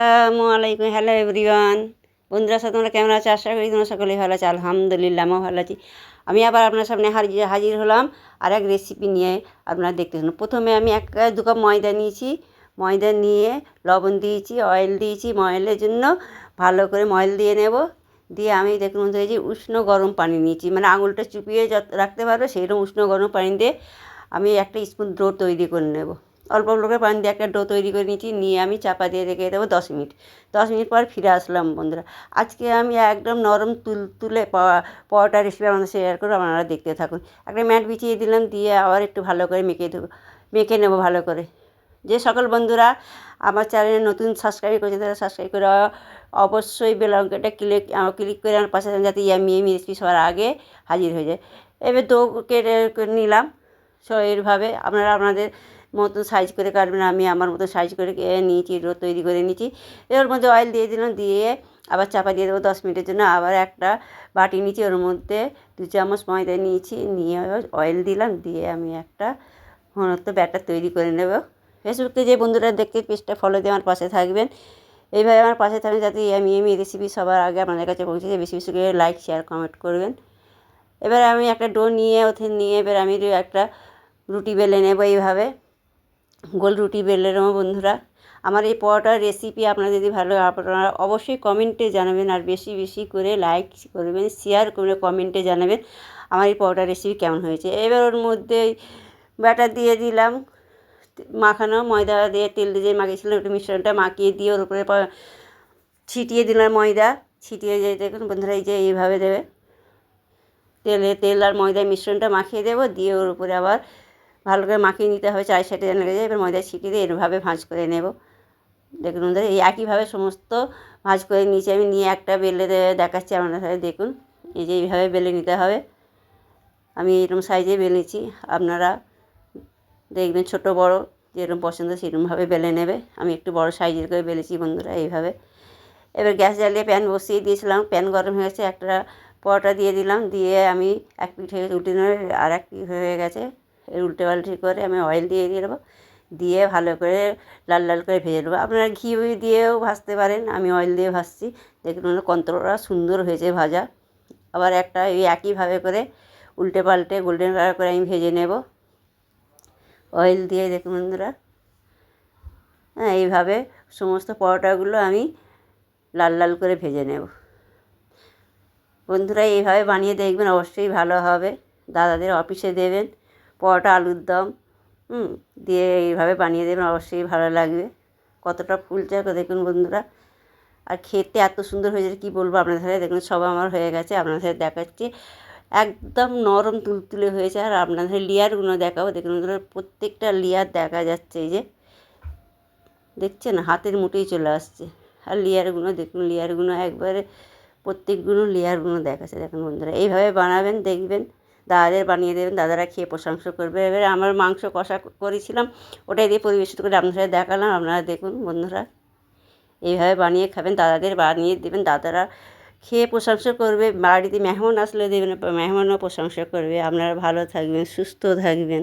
আসসালামু আলাইকুম, hello everyone. বন্ধুরা সাথে তোমরা কেমন আছো? আশা করি তোমরা সকলেই ভালো আছো। আলহামদুলিল্লাহ আমিও ভালো আছি। আমি আবার আপনার সামনে হাজির হলাম আর এক রেসিপি নিয়ে। আপনারা দেখতে শুনুন। প্রথমে আমি 1 কাপ ময়দা নিয়েছি। ময়দা নিয়ে লবণ দিয়েছি, অয়েল দিয়েছি। ময়েলের জন্য ভালো করে ময়েল দিয়ে নেব। দিয়ে আমি দেখুন এই যে উষ্ণ গরম পানি নিয়েছি, মানে আঙুলটা চুপিয়ে রাখতে পারবে সেইরকম উষ্ণ গরম পানি দিয়ে আমি একটা স্পুন ডো তৈরি করে নেব। অল্প অল্প করে পানি দিয়ে একটা ডো তৈরি করে নিয়েছি। নিয়ে আমি চাপা দিয়ে রেখে দেবো 10 মিনিট। 10 মিনিট পর ফিরে আসলাম বন্ধুরা। আজকে আমি একদম নরম তুলে পরোটা রেসিপি আপনাদের শেয়ার করবো, আপনারা দেখতে থাকুন। একটা ম্যাট বিছিয়ে দিলাম, দিয়ে আবার একটু ভালো করে মেখে নেবো ভালো করে। যে সকল বন্ধুরা আমার চ্যানেলে নতুন সাবস্ক্রাইব করেছে তারা সাবস্ক্রাইব করে অবশ্যই বেল আইকনটা ক্লিক করে আমার পাশে থাকুন, যাতে ইয়ামি রেসিপি সবার আগে হাজির হয়ে যায়। এবার ডো কেটে নিলাম এইভাবে। আপনারা আপনাদের মতো সাইজ করে কাটবেন। আমি আমার মতো সাইজ করে নিয়েছি, ডো তৈরি করে নিয়েছি। এর মধ্যে অয়েল দিয়ে দিলাম, দিয়ে আবার চাপা দিয়ে দেবো 10 মিনিটের জন্য। আবার একটা বাটি নিয়েছি, ওর মধ্যে 2 চামচ ময়দা নিয়েছি, নিয়ে অয়েল দিলাম, দিয়ে আমি একটা ঘনত্ব ব্যাটার তৈরি করে নেব। ফেসবুকে যে বন্ধুরা দেখতে পেজটা ফলো দিয়ে আমার পাশে থাকবেন, এইভাবে আমার পাশে থাকবেন, যাতে আমি রেসিপি সবার আগে আপনাদের কাছে পৌঁছে যায়। বেশি বেশি করে লাইক শেয়ার কমেন্ট করবেন। এবার আমি একটা ডো নিয়ে এবার আমি একটা রুটি বেলে নেব। এইভাবে গোল রুটি বেলে নেব বন্ধুরা। আমার এই পরোটার রেসিপি আপনার যদি ভালো আপনারা অবশ্যই কমেন্টে জানাবেন, আর বেশি বেশি করে লাইক করবেন, শেয়ার করে কমেন্টে জানাবেন আমার এই পরোটার রেসিপি কেমন হয়েছে। এবার ওর মধ্যে ব্যাটার দিয়ে দিলাম, মাখানো ময়দা দিয়ে তেল দিয়ে মাখিয়েছিলাম, একটু মিশ্রণটা মাখিয়ে দিয়ে ওর উপরে ছিটিয়ে দিলাম ময়দা। ছিটিয়ে দিয়ে দেখুন বন্ধুরা, এই যে এইভাবে দেবে, তেল আর ময়দার মিশ্রণটা মাখিয়ে দেবো, দিয়ে ওর উপরে আবার ভালো করে মাখিয়ে নিতে হবে, 4 সাইডে যেন লেগে যায়। এবার ময়দা ছিটিয়ে দিয়ে এরভাবে ভাঁজ করে নেব। দেখুন বন্ধুরা, এই একইভাবে সমস্ত ভাঁজ করে নিয়েছি আমি। নিয়ে একটা বেলে দেখাচ্ছি আপনার সাথে, দেখুন এই যে এইভাবে বেলে নিতে হবে। আমি এরকম সাইজে বেলেছি, আপনারা দেখবেন ছোট বড় যেরকম পছন্দ সেরকমভাবে বেলে নেবে। আমি একটু বড় সাইজের করে বেলেছি বন্ধুরা এইভাবে। এবার গ্যাস জ্বালিয়ে প্যান বসিয়ে দিয়েছিলাম, প্যান গরম হয়ে গেছে, একটা পরোটা দিয়ে দিলাম, দিয়ে আমি এক পিঠ হয়ে উল্টে নেব, আর এক পিঠ হয়ে গেছে, উল্টে পাল্টে করে আমি অয়েল দিয়ে দেবো, দিয়ে ভালো করে লাল লাল করে ভেজে নেবো। আপনারা ঘি দিয়েও ভাজতে পারেন, আমি অয়েল দিয়ে ভাজছি। দেখুন কতটা সুন্দর হয়েছে ভাজা। আবার একটা এই একইভাবে করে উল্টে পাল্টে গোল্ডেন কালার করে আমি ভেজে নেব অয়েল দিয়ে। দেখুন বন্ধুরা, হ্যাঁ এইভাবে সমস্ত পরোটাগুলো আমি লাল লাল করে ভেজে নেব বন্ধুরা। এইভাবে বানিয়ে দেখবেন, অবশ্যই ভালো হবে। দাদাদের অফিসে দেবেন, পরোটা আলুর দম দিয়ে এইভাবে বানিয়ে দেবেন, অবশ্যই ভালো লাগবে। কতটা ফুলছে দেখুন বন্ধুরা, আর খেতে এত সুন্দর হয়েছে কী বলবো আপনাদের সাথে। দেখুন সব আমার হয়ে গেছে, আপনাদের সাথে দেখাচ্ছি। একদম নরম তুলতুলে হয়েছে। আর আপনাদের লেয়ারগুলো দেখাবো। দেখুন বন্ধুরা, প্রত্যেকটা লেয়ার দেখা যাচ্ছে, এই যে দেখছেন হাতের মুঠেই চলে আসছে। আর লেয়ারগুলো দেখুন, লেয়ারগুলো একবারে প্রত্যেকগুলো লেয়ারগুলো দেখাচ্ছে। দেখুন বন্ধুরা, এইভাবে বানাবেন, দেখবেন দাদাদের বানিয়ে দেবেন, দাদারা খেয়ে প্রশংসা করবে। এবারে আমার মাংস কষা করেছিলাম, ওটাই দিয়ে পরিবেশিত করে আপনার সাথে দেখালাম। আপনারা দেখুন বন্ধুরা, এইভাবে বানিয়ে খাবেন, দাদাদের বানিয়ে দেবেন, দাদারা খেয়ে প্রশংসা করবে। বাড়িতে মেহমান আসলে দেবেন, মেহমানও প্রশংসা করবে। আপনারা ভালো থাকবেন, সুস্থ থাকবেন।